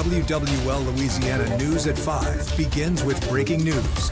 WWL Louisiana News at 5 begins with breaking news.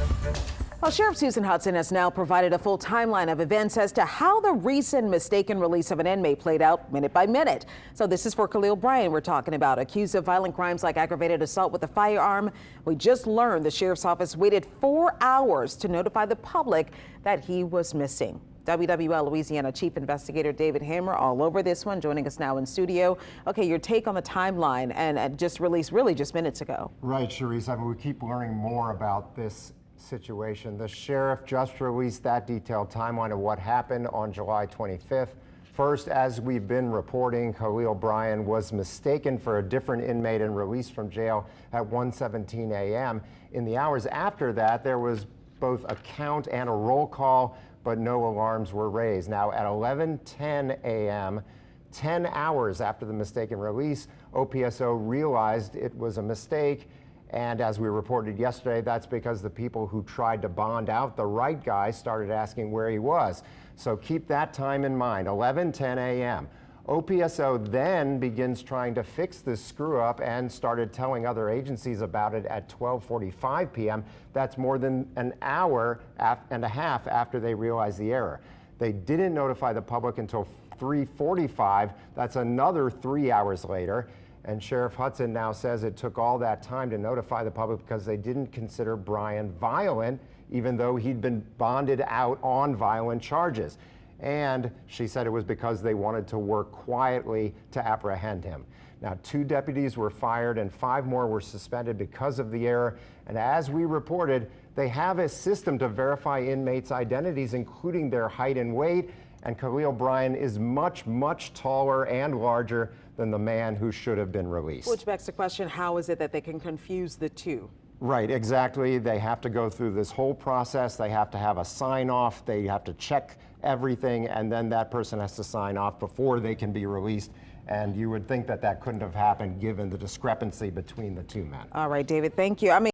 Well, Sheriff Susan Hutson has now provided a full timeline of events as to how the recent mistaken release of an inmate played out minute by minute. So this is for Khalil Bryan we're talking about, accused of violent crimes like aggravated assault with a firearm. We just learned the sheriff's office waited 4 hours to notify the public that he was missing. WWL Louisiana Chief Investigator David Hammer all over this one, joining us now in studio. Okay, your take on the timeline and just released really just minutes ago. Right, Charisse. I mean, we keep learning more about this situation. The sheriff just released that detailed timeline of what happened on July 25th. First, as we've been reporting, Khalil Bryan was mistaken for a different inmate and released from jail at 1:17 a.m. In the hours after that, there was both a count and a roll call, but no alarms were raised. Now at 11:10 a.m., 10 hours after the mistaken release, OPSO realized it was a mistake. And as we reported yesterday, that's because the people who tried to bond out the right guy started asking where he was. So keep that time in mind, 11:10 a.m. OPSO then begins trying to fix this screw up and started telling other agencies about it at 12:45 p.m. That's more than an hour and a half after they realized the error. They didn't notify the public until 3:45. That's another 3 hours later. And Sheriff Hutson now says it took all that time to notify the public because they didn't consider Bryan violent, even though he'd been bonded out on violent charges. And she said it was because they wanted to work quietly to apprehend him. Now, 2 deputies were fired and 5 more were suspended because of the error. And as we reported, they have a system to verify inmates' identities, including their height and weight. And Khalil Bryan is much, much taller and larger than the man who should have been released. Which begs the question, how is it that they can confuse the two? Right, exactly. They have to go through this whole process. They have to have a sign off. They have to check everything, and then that person has to sign off before they can be released. And you would think that that couldn't have happened given the discrepancy between the 2 men. All right, David, thank you.